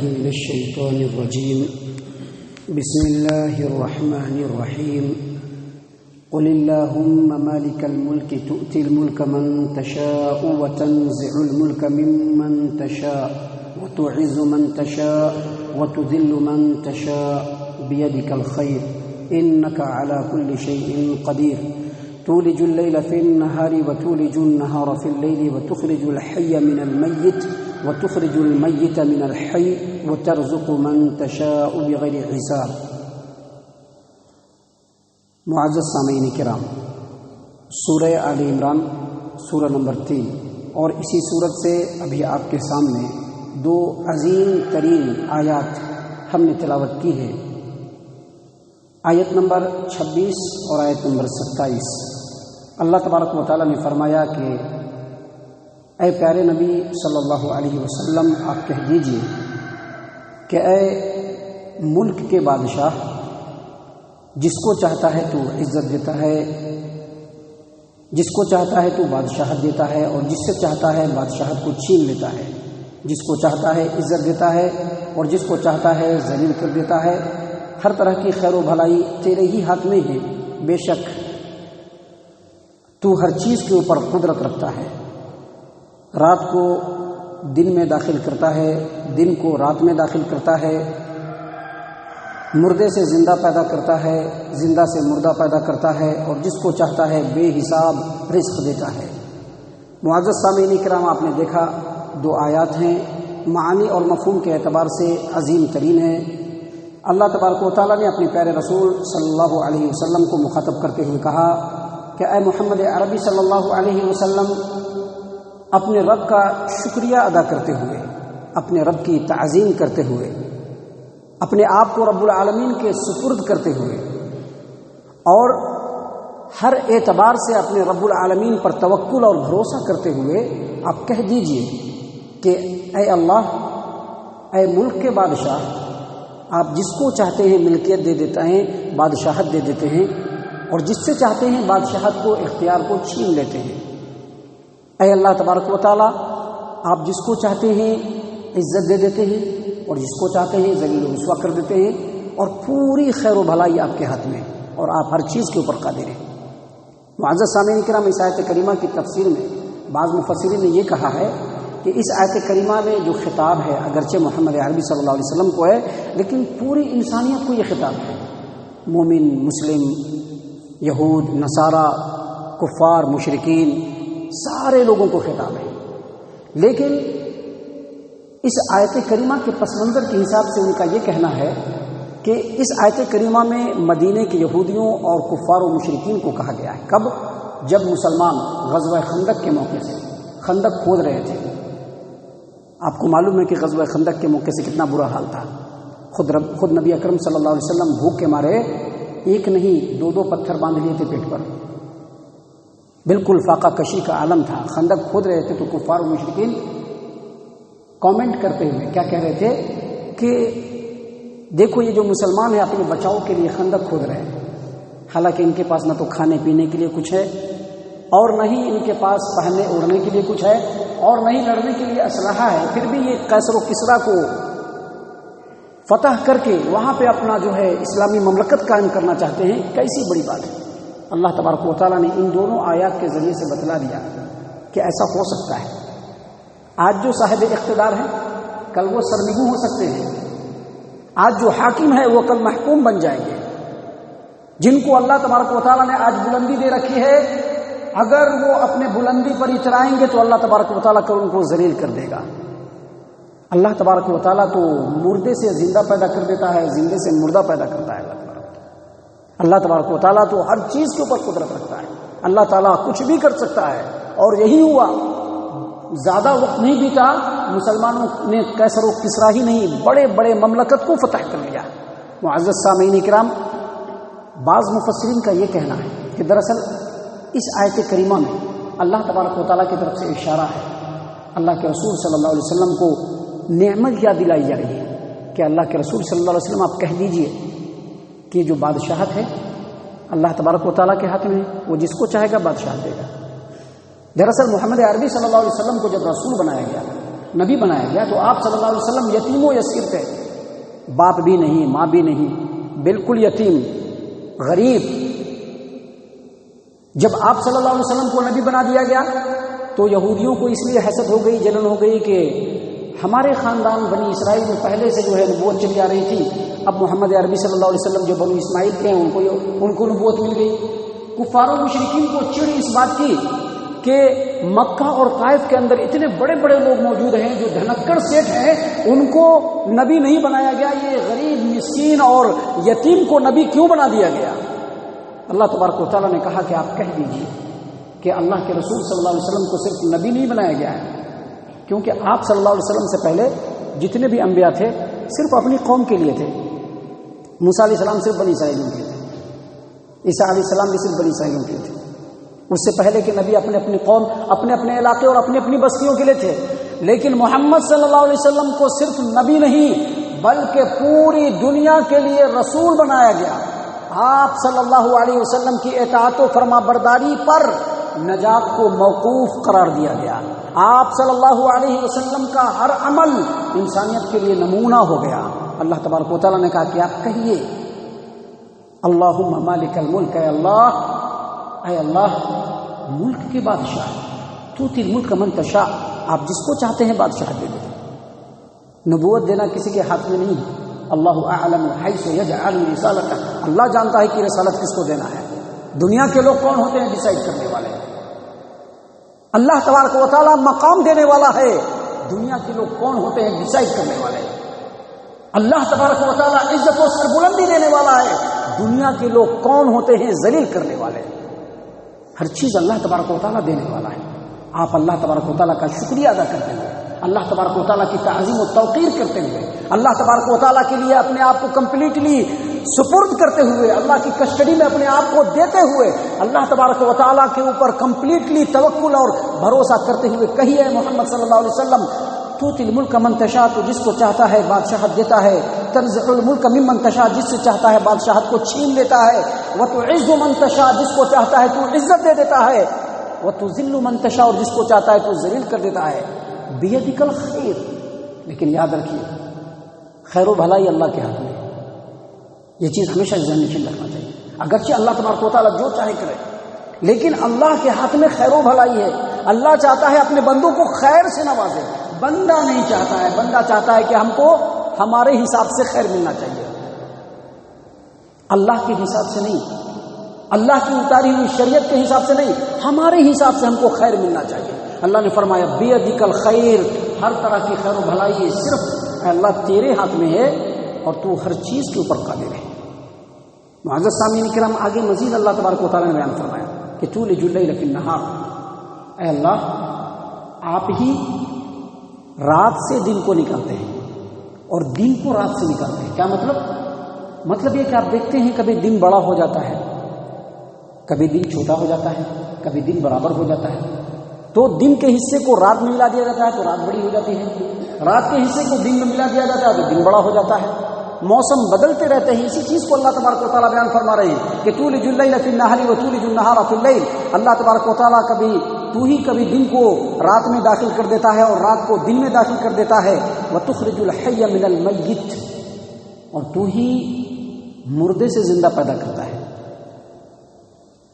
من الشيطان الرجيم بسم الله الرحمن الرحيم قل اللهم مالك الملك تؤتي الملك من تشاء وتنزع الملك ممن تشاء وتعز من تشاء وتذل من تشاء بيدك الخير إنك على كل شيء قدير تولج الليل في النهار وتولج النهار في الليل وتخرج الحي من الميت وتخرج الميت من الحي وترزق من تشاء بغیر حساب۔ معزز سامعین کرام، سورہ آل عمران سورہ نمبر 3 اور اسی سورت سے ابھی آپ کے سامنے دو عظیم ترین آیات ہم نے تلاوت کی ہے، آیت نمبر 26 اور آیت نمبر 27۔ اللہ تبارک و تعالیٰ نے فرمایا کہ اے پیارے نبی صلی اللہ علیہ وسلم، آپ کہہ دیجئے کہ اے ملک کے بادشاہ، جس کو چاہتا ہے تو عزت دیتا ہے، جس کو چاہتا ہے تو بادشاہت دیتا ہے، اور جس سے چاہتا ہے بادشاہت کو چھین لیتا ہے، جس کو چاہتا ہے عزت دیتا ہے اور جس کو چاہتا ہے ذلیل کر دیتا ہے۔ ہر طرح کی خیر و بھلائی تیرے ہی ہاتھ میں ہے، بے شک تو ہر چیز کے اوپر قدرت رکھتا ہے۔ رات کو دن میں داخل کرتا ہے، دن کو رات میں داخل کرتا ہے، مردے سے زندہ پیدا کرتا ہے، زندہ سے مردہ پیدا کرتا ہے، اور جس کو چاہتا ہے بے حساب رزق دیتا ہے۔ معزز سامعین کرام، آپ نے دیکھا دو آیات ہیں، معانی اور مفہوم کے اعتبار سے عظیم ترین ہیں۔ اللہ تبارک و تعالیٰ نے اپنے پیارے رسول صلی اللہ علیہ وسلم کو مخاطب کرتے ہوئے کہا کہ اے محمد عربی صلی اللہ علیہ وسلم، اپنے رب کا شکریہ ادا کرتے ہوئے، اپنے رب کی تعظیم کرتے ہوئے، اپنے آپ کو رب العالمین کے سپرد کرتے ہوئے، اور ہر اعتبار سے اپنے رب العالمین پر توکل اور بھروسہ کرتے ہوئے آپ کہہ دیجئے کہ اے اللہ، اے ملک کے بادشاہ، آپ جس کو چاہتے ہیں ملکیت دے دیتے ہیں، بادشاہت دے دیتے ہیں، اور جس سے چاہتے ہیں بادشاہت کو، اختیار کو چھین لیتے ہیں۔ اے اللہ تبارک و تعالیٰ، آپ جس کو چاہتے ہیں عزت دے دیتے ہیں اور جس کو چاہتے ہیں ذلیل و رسوا کر دیتے ہیں، اور پوری خیر و بھلائی آپ کے ہاتھ میں، اور آپ ہر چیز کے اوپر قادر ہیں۔ معزز سامعین کرام، اس آیت کریمہ کی تفسیر میں بعض مفسرین نے یہ کہا ہے کہ اس آیت کریمہ میں جو خطاب ہے اگرچہ محمد عربی صلی اللہ علیہ وسلم کو ہے، لیکن پوری انسانیت کو یہ خطاب ہے۔ مومن، مسلم، یہود، نصارہ، کفار، مشرکین، سارے لوگوں کو خطاب ہے۔ لیکن اس آیت کریمہ کے پس منظر کے حساب سے ان کا یہ کہنا ہے کہ اس آیت کریمہ میں مدینے کے یہودیوں اور کفار و مشرکین کو کہا گیا ہے۔ کب؟ جب مسلمان غزوہ خندق کے موقع سے خندق کھود رہے تھے۔ آپ کو معلوم ہے کہ غزوہ خندق کے موقع سے کتنا برا حال تھا۔ خود نبی اکرم صلی اللہ علیہ وسلم بھوک کے مارے ایک نہیں دو پتھر باندھ لیے تھے پیٹ پر، بالکل فاقہ کشی کا عالم تھا۔ خندق کھود رہے تھے تو کفار و مشرکین کامنٹ کرتے ہوئے کیا کہہ رہے تھے کہ دیکھو یہ جو مسلمان ہیں اپنے بچاؤ کے لیے خندق کھود رہے ہیں، حالانکہ ان کے پاس نہ تو کھانے پینے کے لیے کچھ ہے، اور نہ ہی ان کے پاس پہننے اوڑھنے کے لیے کچھ ہے، اور نہ ہی لڑنے کے لیے اسلحہ ہے، پھر بھی یہ قیصر و کسریٰ کو فتح کر کے وہاں پہ اپنا جو ہے اسلامی مملکت قائم کرنا چاہتے ہیں۔ کیسی بڑی بات ہے۔ اللہ تبارک و تعالیٰ نے ان دونوں آیات کے ذریعے سے بتلا دیا کہ ایسا ہو سکتا ہے۔ آج جو صاحب اقتدار ہیں کل وہ سرنگو ہو سکتے ہیں، آج جو حاکم ہے وہ کل محکوم بن جائیں گے۔ جن کو اللہ تبارک و تعالیٰ نے آج بلندی دے رکھی ہے، اگر وہ اپنے بلندی پر اترائیں گے تو اللہ تبارک و تعالیٰ کل ان کو ذلیل کر دے گا۔ اللہ تبارک و تعالیٰ تو مردے سے زندہ پیدا کر دیتا ہے، زندے سے مردہ پیدا کرتا ہے۔ اللہ تبارک و تعالیٰ تو ہر چیز کے اوپر قدرت رکھتا ہے۔ اللہ تعالیٰ کچھ بھی کر سکتا ہے، اور یہی ہوا۔ زیادہ وقت نہیں بیتا، مسلمانوں نے قیصر و کسریٰ ہی نہیں بڑے بڑے مملکت کو فتح کر لیا۔ معزز سامعین کرام، بعض مفسرین کا یہ کہنا ہے کہ دراصل اس آیت کریمہ میں اللہ تبارک و تعالیٰ کی طرف سے اشارہ ہے، اللہ کے رسول صلی اللہ علیہ وسلم کو نعمت یاد دلائی جا رہی ہے کہ اللہ کے رسول صلی اللہ علیہ وسلم آپ کہہ دیجئے کہ جو بادشاہت ہے اللہ تبارک و تعالیٰ کے ہاتھ میں ہے، وہ جس کو چاہے گا بادشاہت دے گا۔ دراصل محمد عربی صلی اللہ علیہ وسلم کو جب رسول بنایا گیا، نبی بنایا گیا تو آپ صلی اللہ علیہ وسلم یتیم و یسیر تھے، باپ بھی نہیں، ماں بھی نہیں، بالکل یتیم، غریب۔ جب آپ صلی اللہ علیہ وسلم کو نبی بنا دیا گیا تو یہودیوں کو اس لیے حسد ہو گئی، جلن ہو گئی کہ ہمارے خاندان بنی اسرائیل میں پہلے سے جو ہے نبوت چلی آ رہی تھی، اب محمد عربی صلی اللہ علیہ وسلم جو بنو اسماعیل کے ہیں ان کو نبوت مل گئی۔ کفار و مشرکین کو چڑ اس بات کی کہ مکہ اور طائف کے اندر اتنے بڑے بڑے لوگ موجود ہیں جو دھنکڑ سیٹھ ہیں، ان کو نبی نہیں بنایا گیا، یہ غریب مسکین اور یتیم کو نبی کیوں بنا دیا گیا؟ اللہ تبارک و تعالیٰ نے کہا کہ آپ کہہ دیجیے کہ اللہ کے رسول صلی اللہ علیہ وسلم کو صرف نبی نہیں بنایا گیا ہے، کیونکہ آپ صلی اللہ علیہ وسلم سے پہلے جتنے بھی انبیاء تھے صرف اپنی قوم کے لیے تھے۔ موسیٰ علیہ السلام صرف بنی اسرائیلیوں کے تھے، عیسیٰ علیہ السلام بھی صرف بنی اسرائیلیوں کے تھے، اس سے پہلے کے نبی اپنے اپنی قوم، اپنے اپنے علاقے اور اپنی اپنی بستیوں کے لیے تھے۔ لیکن محمد صلی اللہ علیہ وسلم کو صرف نبی نہیں بلکہ پوری دنیا کے لیے رسول بنایا گیا۔ آپ صلی اللہ علیہ وسلم کی اطاعت و فرما برداری پر نجات کو موقوف قرار دیا گیا۔ آپ صلی اللہ علیہ وسلم کا ہر عمل انسانیت کے لیے نمونہ ہو گیا۔ اللہ تبارک و تعالیٰ نے کہا کہ آپ کہیے اللہم مالک الملک، اے اللہ ملک کے بادشاہ، توتی الملک من تشاء، آپ جس کو چاہتے ہیں بادشاہ دے دیں۔ نبوت دینا کسی کے ہاتھ میں نہیں ہے، اللہ اعلم حیث یجعل رسالتہ، اللہ جانتا ہے کہ رسالت کس کو دینا ہے۔ دنیا کے لوگ کون ہوتے ہیں ڈیسائیڈ کرنے والے؟ اللہ تبارک و تعالیٰ مقام دینے والا ہے، دنیا کے لوگ کون ہوتے ہیں ڈیسائیڈ کرنے والے؟ اللہ تبارک و تعالیٰ عزت و سربلندی دینے والا ہے، دنیا کے لوگ کون ہوتے ہیں ذلیل کرنے والے؟ ہر چیز اللہ تبارک و تعالیٰ دینے والا ہے۔ آپ اللہ تبارک و تعالیٰ کا شکریہ ادا کرتے ہوئے، اللہ تبارک و تعالیٰ کی تعظیم و توقیر کرتے ہوئے، اللہ تبارک و تعالیٰ کے لیے اپنے آپ کو کمپلیٹلی سپرد کرتے ہوئے، اللہ کی کسٹڈی میں اپنے آپ کو دیتے ہوئے، اللہ تبارک و تعالیٰ کے اوپر کمپلیٹلی توکل اور بھروسہ کرتے ہوئے کہیے محمد صلی اللہ علیہ وسلم، توتی الملک من تشاء، تو جس کو چاہتا ہے بادشاہت دیتا ہے، تنزع الملک ممن تشاء، جس سے چاہتا ہے بادشاہت کو چھین لیتا ہے، وتعز من تشاء، جس کو چاہتا ہے تو عزت دے دیتا ہے، وتذل من تشاء، اور جس کو چاہتا ہے تو ذلیل کر دیتا ہے۔ بیدک الخیر، لیکن یاد رکھیے خیر و بھلائی اللہ کے ہاتھ میں، یہ چیز ہمیشہ ذہن نشین رکھنا چاہیے۔ اگرچہ اللہ تبارک و تعالیٰ جو چاہے کرے، لیکن اللہ کے ہاتھ میں خیر و بھلائی ہے۔ اللہ چاہتا ہے اپنے بندوں کو خیر سے نوازے، بندہ نہیں چاہتا ہے، بندہ چاہتا ہے کہ ہم کو ہمارے حساب سے خیر ملنا چاہیے، اللہ کے حساب سے نہیں، اللہ کی اتاری ہوئی شریعت کے حساب سے نہیں، ہمارے حساب سے ہم کو خیر ملنا چاہیے۔ اللہ نے فرمایا بیدک الخیر، ہر طرح کی خیر و بھلائی صرف اللہ تیرے ہاتھ میں ہے اور تو ہر چیز کے اوپر قادر ہے۔ معزز سامعین کرام، آگے مزید اللہ تبارک و تعالیٰ نے بیان فرمایا کہ تولج اللیل فی النہار، اے اللہ آپ ہی رات سے دن کو نکالتے ہیں اور دن کو رات سے نکالتے ہیں۔ کیا مطلب یہ کہ آپ دیکھتے ہیں کبھی دن بڑا ہو جاتا ہے، کبھی دن چھوٹا ہو جاتا ہے، کبھی دن برابر ہو جاتا ہے، تو دن کے حصے کو رات میں ملا دیا جاتا ہے تو رات بڑی ہو جاتی ہے، رات کے حصے کو دن میں ملا دیا جاتا ہے تو دن بڑا ہو جاتا ہے۔ موسم بدلتے رہتے ہیں، اسی چیز کو اللہ تبارک و تعالیٰ بیان فرما رہے ہیں کہ تولج اللیل فی النہار وتولج النہار فی اللیل، اللہ تبارک و تعالیٰ کبھی دن کو رات میں داخل کر دیتا ہے اور رات کو دن میں داخل کر دیتا ہے۔ وتخرج الحی من المیت، اور تو ہی مردے سے زندہ پیدا کرتا ہے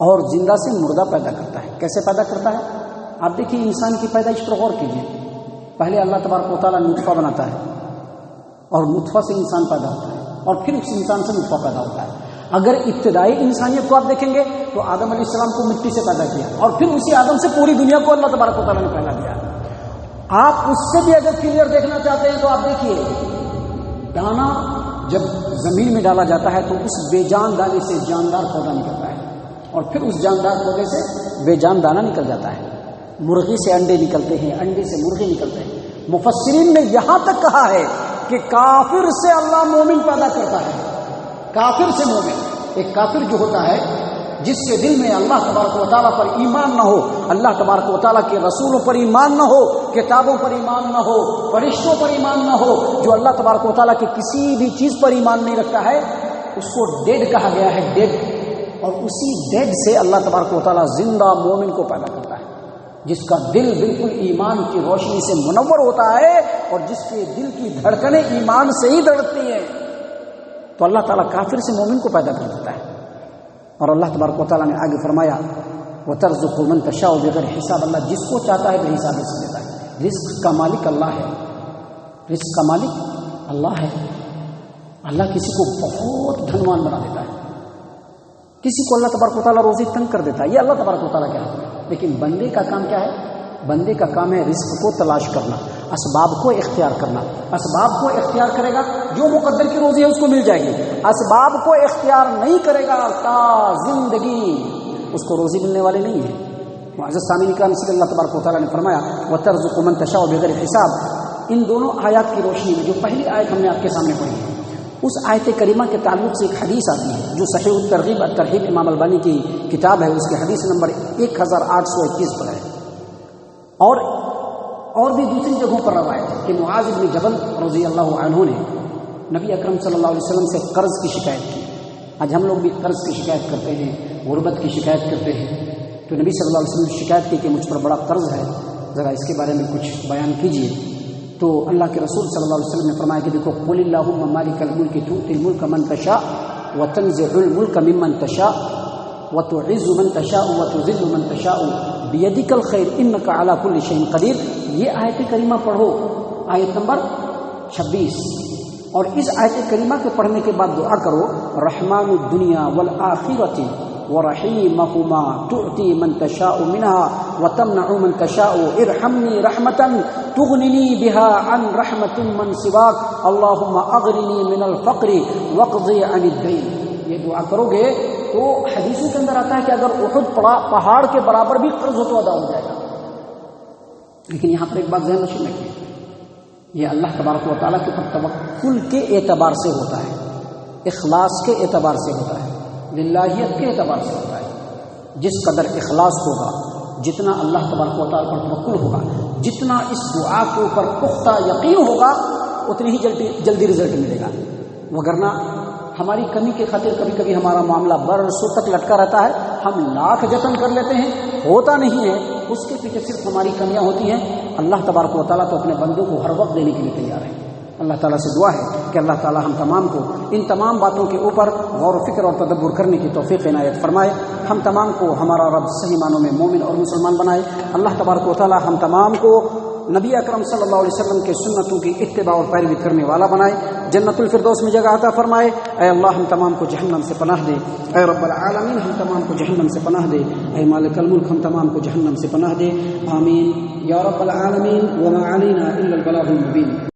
اور زندہ سے مردہ پیدا کرتا ہے۔ کیسے پیدا کرتا ہے؟ آپ دیکھیے انسان کی پیدائش پر غور کیجیے، پہلے اللہ تبارک و تعالیٰ نطفہ بناتا ہے اور نطفہ سے انسان پیدا ہوتا ہے اور پھر اس انسان سے نطفہ پیدا ہوتا ہے۔ اگر ابتدائی انسانیت کو آپ دیکھیں گے تو آدم علیہ السلام کو مٹی سے پیدا کیا اور پھر اسی آدم سے پوری دنیا کو اللہ تبارک و تعالیٰ نے پیدا کیا۔ آپ اس سے بھی اگر کلیئر دیکھنا چاہتے ہیں تو آپ دیکھیے، دانا جب زمین میں ڈالا جاتا ہے تو اس بے جان دانے سے جاندار پودا نکلتا ہے اور پھر اس جاندار پودے سے بے جان دانا نکل جاتا ہے۔ مرغی سے انڈے نکلتے ہیں، انڈے سے مرغے نکلتے ہیں۔ مفسرین نے یہاں تک کہا ہے کہ کافر سے اللہ مومن پیدا کرتا ہے، کافر سے مومن۔ ایک کافر جو ہوتا ہے جس کے دل میں اللہ تبارک و تعالیٰ پر ایمان نہ ہو، اللہ تبارک و تعالیٰ کے رسولوں پر ایمان نہ ہو، کتابوں پر ایمان نہ ہو، فرشتوں پر ایمان نہ ہو، جو اللہ تبارک و تعالیٰ کی کسی بھی چیز پر ایمان نہیں رکھتا ہے، اس کو ڈیڈ کہا گیا ہے، ڈیڈ۔ اور اسی ڈیڈ سے اللہ تبارک و تعالیٰ زندہ مومن کو پیدا کرتا ہے۔ جس کا دل بالکل ایمان کی روشنی سے منور ہوتا ہے اور جس کے دل کی دھڑکنیں ایمان سے ہی دھڑکتی ہیں، تو اللہ تعالیٰ کافر سے مومن کو پیدا کر دیتا ہے۔ اور اللہ تبارک و تعالیٰ نے آگے فرمایا وَتَرْزُقُ مَن تَشَاءُ بِغَيْرِ حساب، اللہ جس کو چاہتا ہے بے حساب رزق دیتا ہے۔ رزق کا مالک اللہ ہے، رزق کا مالک اللہ ہے۔ اللہ کسی کو بہت دھنوان بنا دیتا ہے، کسی کو اللہ تبارک و تعالیٰ روزی تنگ کر دیتا ہے، یہ اللہ تبارک و تعالیٰ کے ہاتھ میں۔ لیکن بندے کا کام کیا ہے؟ بندے کا کام ہے رزق کو تلاش کرنا، اسباب کو اختیار کرنا۔ اسباب کو اختیار کرے گا، جو مقدر کی روزی ہے اس کو مل جائے گی۔ اسباب کو اختیار نہیں کرے گا تا زندگی اس کو روزی ملنے والے نہیں ہے۔ معزز سامعین کرام، اس لیے اللہ تبارک و تعالیٰ نے فرمایا وَتَرْزُقُ مَن تَشَاءُ بِغَيْرِ حساب۔ ان دونوں آیات کی روشنی میں جو پہلی آیت ہم نے آپ کے سامنے پڑھی ہے، اس آیت کریمہ کے تعلق سے ایک حدیث آتی ہے جو صحیح الترغیب الترہیب امام البانی کی کتاب ہے، اس کی حدیث نمبر 1821 پر ہے۔ اور بھی دوسری جگہوں پر روایت ہے کہ معاذ بن جبل رضی اللہ عنہ نے نبی اکرم صلی اللہ علیہ وسلم سے قرض کی شکایت کی۔ آج ہم لوگ بھی قرض کی شکایت کرتے ہیں، غربت کی شکایت کرتے ہیں، تو نبی صلی اللہ علیہ وسلم نے شکایت کی کہ مجھ پر بڑا قرض ہے، ذرا اس کے بارے میں کچھ بیان کیجیے۔ تو اللہ کے رسول صلی اللہ علیہ وسلم نے فرمایا کہ دیکھو قل اللہم مالک الملک تؤتی الملک من تشاء وتنزع الملک ممن تشاء وتعز من تشاء وتذل من تشاء بیدک الخیر انک علی کل شیء قدیر۔ یہ آیت کریمہ پڑھو، آیت نمبر 26، اور اس آیت کریمہ کے پڑھنے کے بعد دعا کرو رحمان الدنیا والآخرۃ ورحیمہما تؤتی من تشاء منها وتمنع من تشاء ارحمنی رحمتا تغننی بها عن رحمت من سواک اللہم اغننی من الفقر واقضی عن الدین۔ یہ دعا کرو گے تو حدیثوں کے اندر آتا ہے کہ اگر احد پہاڑ کے برابر بھی قرض ہو تو ادا ہو جائے گا۔ لیکن یہاں پر ایک بات ذہن نشین رکھیے، یہ اللہ تبارک و تعالیٰ کے اوپر توکل کے اعتبار سے ہوتا ہے، اخلاص کے اعتبار سے ہوتا ہے، للہیت کے اعتبار سے ہوتا ہے۔ جس قدر اخلاص ہوگا، جتنا اللہ تبارک و تعالیٰ پر توکل ہوگا، جتنا اس دعا کے اوپر پختہ یقین ہوگا، اتنی ہی جلدی رزلٹ ملے گا۔ وگرنہ ہماری کمی کے خاطر کبھی کبھی ہمارا معاملہ برسوں تک لٹکا رہتا ہے، ہم لاکھ جتن کر لیتے ہیں، ہوتا نہیں ہے، اس کے پیچھے صرف ہماری کمیاں ہوتی ہیں۔ اللہ تبارک و تعالیٰ تو اپنے بندوں کو ہر وقت دینے کے لیے تیار ہے۔ اللہ تعالیٰ سے دعا ہے کہ اللہ تعالیٰ ہم تمام کو ان تمام باتوں کے اوپر غور و فکر اور تدبر کرنے کی توفیق عنایت فرمائے۔ ہم تمام کو ہمارا رب صحیح معنوں میں مومن اور مسلمان بنائے۔ اللہ تبارک و تعالیٰ ہم تمام کو نبی اکرم صلی اللہ علیہ وسلم کے سنتوں کی اتباع اور پیروی کرنے والا بنائے، جنت الفردوس میں جگہ عطا فرمائے۔ اے اللہ ہم تمام کو جہنم سے پناہ دے، اے رب العالمین ہم تمام کو جہنم سے پناہ دے، اے مالک الملک ہم تمام کو جہنم سے پناہ دے، آمین یا رب العالمین۔ وما علینا الا البلاغ المبین۔